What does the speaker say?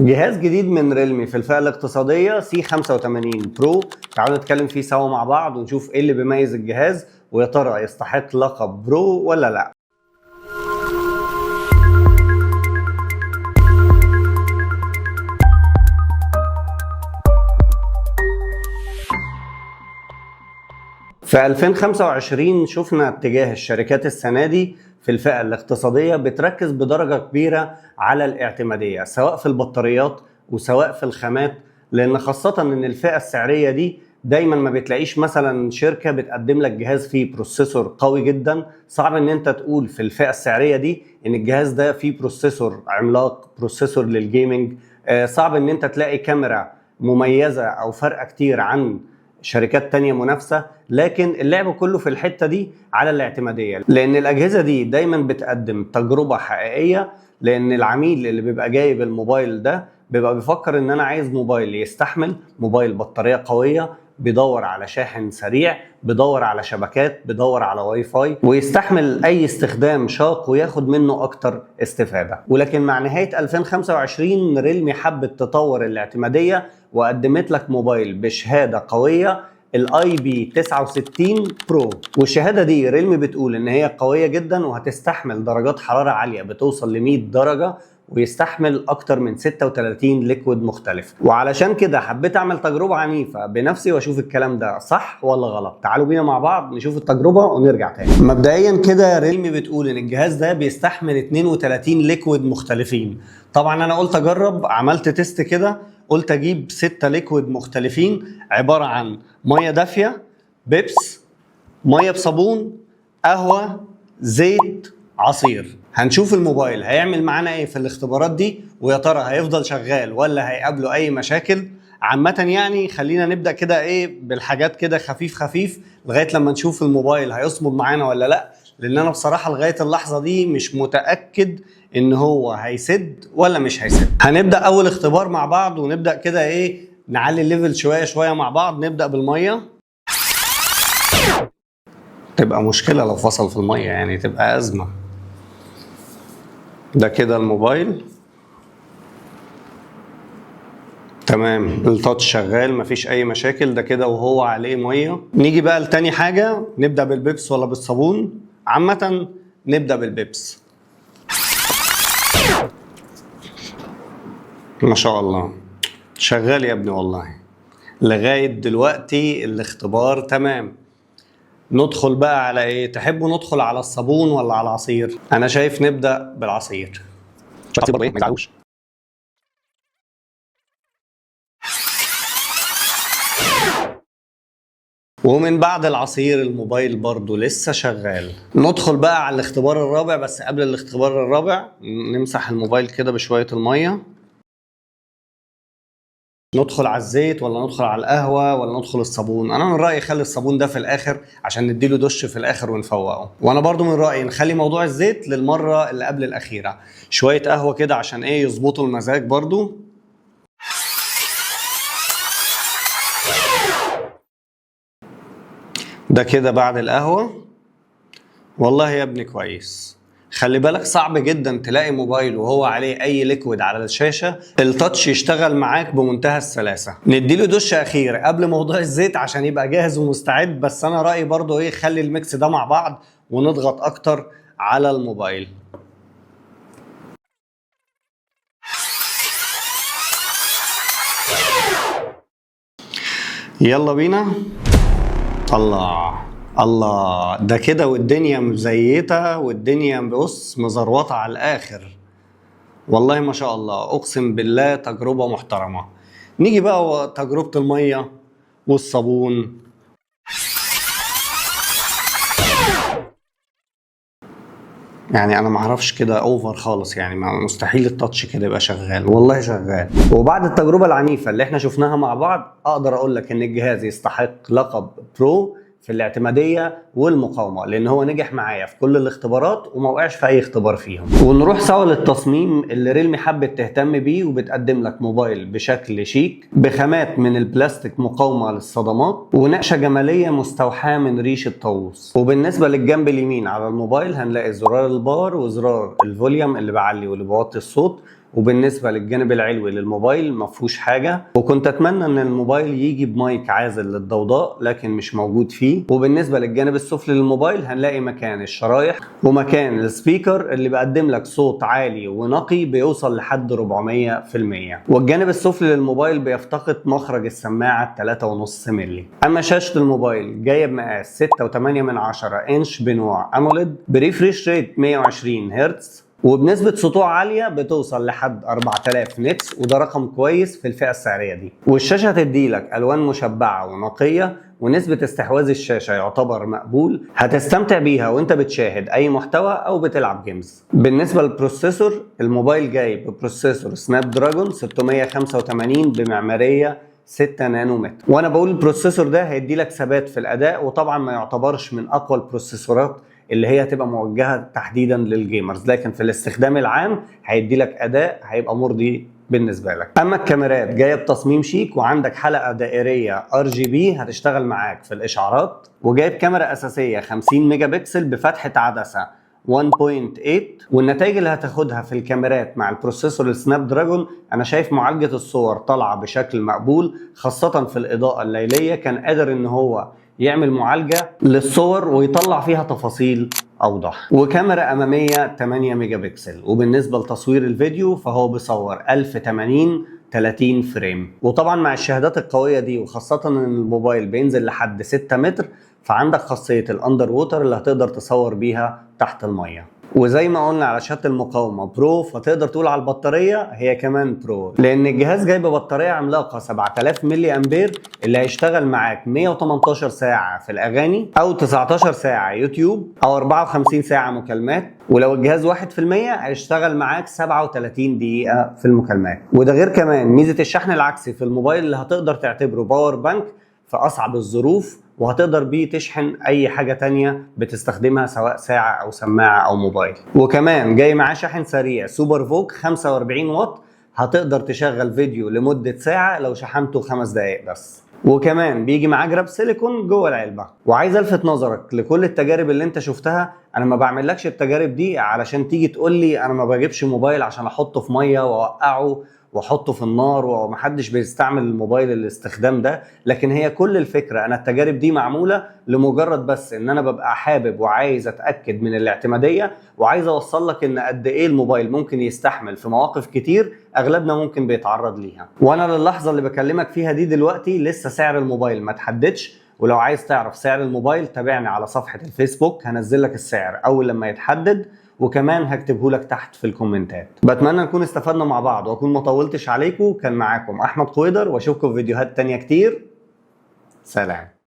جهاز جديد من ريلمي في الفئة الاقتصادية C85 برو. تعالوا نتكلم فيه سوا مع بعض ونشوف ايه اللي بيميز الجهاز، ويا ترى يستحق لقب برو ولا لا. في 2025 شفنا اتجاه الشركات السنة دي في الفئة الاقتصادية بتركز بدرجة كبيرة على الاعتمادية، سواء في البطاريات وسواء في الخامات، لأن خاصة إن الفئة السعرية دي دايما ما بتلاقيش مثلا شركة بتقدم لك جهاز فيه بروسيسور قوي جدا. صعب إن أنت تقول في الفئة السعرية دي إن الجهاز ده فيه بروسيسور عملاق، بروسيسور للجيمنج. صعب إن أنت تلاقي كاميرا مميزة أو فرق كتير عن شركات تانية منافسة، لكن اللعب كله في الحتة دي على الاعتمادية، لأن الأجهزة دي دايما بتقدم تجربة حقيقية. لأن العميل اللي بيبقى جايب الموبايل ده بيبقى بيفكر إن أنا عايز موبايل يستحمل، موبايل بطارية قوية، بيدور على شاحن سريع، بيدور على شبكات، بيدور على واي فاي، ويستحمل أي استخدام شاق وياخد منه أكتر استفادة. ولكن مع نهاية 2025 ريلمي حبت تطور الاعتمادية وقدمت لك موبايل بشهادة قوية، الاي بي 69 برو. والشهاده دي ريلمي بتقول ان هي قويه جدا وهتستحمل درجات حراره عاليه بتوصل ل 100 درجه، ويستحمل اكتر من 36 ليكويد مختلف. وعلشان كده حبيت اعمل تجربه عنيفه بنفسي واشوف الكلام ده صح ولا غلط. تعالوا بينا مع بعض نشوف التجربه ونرجع تاني. مبدئيا كده ريلمي بتقول ان الجهاز ده بيستحمل 32 ليكويد مختلفين. طبعا انا قلت اجرب، عملت تيست كده، قلت اجيب 6 ليكويد مختلفين عباره عن ميه دافيه، بيبس، ميه بصابون، قهوه، زيت، عصير. هنشوف الموبايل هيعمل معانا ايه في الاختبارات دي، ويا ترى هيفضل شغال ولا هيقابله اي مشاكل. عامة يعني خلينا نبدأ كده ايه بالحاجات كده خفيف خفيف لغاية لما نشوف الموبايل هيصمد معانا ولا لا، لان انا بصراحة لغاية اللحظة دي مش متأكد ان هو هيسد ولا مش هيسد. هنبدأ اول اختبار مع بعض ونبدأ كده ايه نعلي الليفل شوية شوية مع بعض. نبدأ بالمية. تبقى مشكلة لو فصل في المية، يعني تبقى أزمة. ده كده الموبايل تمام، التاتش شغال مفيش أي مشاكل، ده كده وهو عليه مية. نيجي بقى لتاني حاجة، نبدأ بالبيبس ولا بالصابون؟ عامة نبدأ بالبيبس. ما شاء الله شغال يا ابني والله، لغاية دلوقتي الاختبار تمام. ندخل بقى على ايه؟ تحبوا ندخل على الصابون ولا على العصير؟ انا شايف نبدأ بالعصير. العصير برضه ايه ما يزعلوش. ومن بعد العصير الموبايل برضه لسه شغال. ندخل بقى على الاختبار الرابع، بس قبل الاختبار الرابع نمسح الموبايل كده بشوية المية. ندخل على الزيت ولا ندخل على القهوة ولا ندخل الصابون؟ انا من رأيي خلي الصابون ده في الاخر عشان نديله دش في الاخر ونفوقه. وانا برضو من رأيي نخلي موضوع الزيت للمرة اللي قبل الاخيرة. شوية قهوة كده عشان ايه يظبطوا المزاج برضو. ده كده بعد القهوة. والله يا ابني كويس. خلي بالك صعب جدا تلاقي موبايل وهو عليه اي ليكويد على الشاشة التاتش يشتغل معاك بمنتهى السلاسة. نديله دش اخير قبل موضوع الزيت عشان يبقى جاهز ومستعد. بس انا رأيي برضو ايه خلي الميكس ده مع بعض ونضغط اكتر على الموبايل. يلا بينا. الله الله، ده كده والدنيا مزيتة والدنيا بص مزروطة على الآخر. والله ما شاء الله، أقسم بالله تجربة محترمة. نيجي بقى تجربة المية والصابون. يعني انا معرفش كده اوفر خالص، يعني مستحيل التاتش كده يبقى شغال. والله شغال. وبعد التجربة العنيفة اللي احنا شفناها مع بعض اقدر اقول لك ان الجهاز يستحق لقب برو في الاعتمادية والمقاومة، لان هو نجح معايا في كل الاختبارات وما وقعش في اي اختبار فيهم. ونروح سوا للتصميم اللي ريلمي حبت تهتم بيه وبتقدم لك موبايل بشكل شيك بخامات من البلاستيك مقاومة للصدمات ونقشة جمالية مستوحاة من ريش الطاووس. وبالنسبة للجنب اليمين على الموبايل هنلاقي زرار الباور وزرار الفوليوم اللي بعلي واللي بوطي الصوت، وبالنسبه للجانب العلوي للموبايل ما فيهوش حاجه، وكنت اتمنى ان الموبايل يجي بمايك عازل للضوضاء لكن مش موجود فيه. وبالنسبه للجانب السفلي للموبايل هنلاقي مكان الشرايح ومكان السبيكر اللي بيقدم لك صوت عالي ونقي بيوصل لحد 400%. والجانب السفلي للموبايل بيفتقد مخرج السماعه 3.5 مللي. اما شاشه الموبايل جايه بمقاس 6.8 انش بنوع اموليد بريفريش ريت 120 هرتز، وبنسبة سطوع عالية بتوصل لحد 4000 نتس، وده رقم كويس في الفئة السعرية دي. والشاشة هتديلك ألوان مشبعة ونقية، ونسبة استحواذ الشاشة يعتبر مقبول، هتستمتع بيها وانت بتشاهد أي محتوى أو بتلعب جيمز. بالنسبة للبروسيسور، الموبايل جاي ببروسيسور سناب دراجون 685 بمعمارية 6 نانومتر. وانا بقول البروسيسور ده هيدي لك ثبات في الاداء، وطبعا ما يعتبرش من اقوى البروسيسورات اللي هي هتبقى موجهه تحديدا للجيمرز، لكن في الاستخدام العام هيدي لك اداء هيبقى مرضي بالنسبه لك. اما الكاميرات جايه بتصميم شيك، وعندك حلقه دائريه RGB هتشتغل معاك في الاشعارات، وجايب كاميرا اساسيه 50 ميجا بكسل بفتحه عدسه 1.8. والنتائج اللي هتاخدها في الكاميرات مع البروسيسور السناب دراجون، انا شايف معالجة الصور طالعة بشكل مقبول، خاصة في الاضاءة الليلية كان قادر ان هو يعمل معالجة للصور ويطلع فيها تفاصيل اوضح. وكاميرا امامية 8 ميجا بكسل، وبالنسبة لتصوير الفيديو فهو بيصور 1080 30 فريم. وطبعا مع الشهادات القوية دي، وخاصة ان الموبايل بينزل لحد 6 متر، فعندك خاصية الاندر ووتر اللي هتقدر تصور بيها تحت المية. وزي ما قلنا على شهادة المقاومة برو، فتقدر تقول على البطارية هي كمان برو، لان الجهاز جاي ببطارية عملاقة 7000 ملي امبير اللي هيشتغل معاك 118 ساعة في الاغاني، او 19 ساعة يوتيوب، او 54 ساعة مكالمات. ولو الجهاز 1% هيشتغل معاك 37 دقيقة في المكالمات. وده غير كمان ميزة الشحن العكسي في الموبايل اللي هتقدر تعتبره باور بانك في اصعب الظروف، وهتقدر بيه تشحن اي حاجة تانية بتستخدمها سواء ساعة او سماعة او موبايل. وكمان جاي معاه شاحن سريع سوبر فوك 45 واط، هتقدر تشغل فيديو لمدة ساعة لو شحنته 5 دقايق بس. وكمان بيجي معاه جراب سيليكون جوه العلبة. وعايز الفت نظرك لكل التجارب اللي انت شفتها، انا ما بعملكش التجارب دي علشان تيجي تقول لي انا ما بجيبش موبايل عشان احطه في مية واوقعه واحطه في النار، ومحدش بيستعمل الموبايل الاستخدام ده. لكن هي كل الفكرة، انا التجارب دي معمولة لمجرد بس ان انا ببقى حابب وعايز اتأكد من الاعتمادية، وعايز اوصل لك ان قد ايه الموبايل ممكن يستحمل في مواقف كتير اغلبنا ممكن بيتعرض ليها. وانا للحظة اللي بكلمك فيها دي دلوقتي لسه سعر الموبايل ما تحددش، ولو عايز تعرف سعر الموبايل تابعني على صفحة الفيسبوك، هنزل لك السعر اول لما يتحدد، وكمان هكتبه لك تحت في الكومنتات. بتمنى نكون استفدنا مع بعض واكون ما طولتش عليكم. كان معاكم احمد قويدر، واشوفكم في فيديوهات تانية كتير. سلام.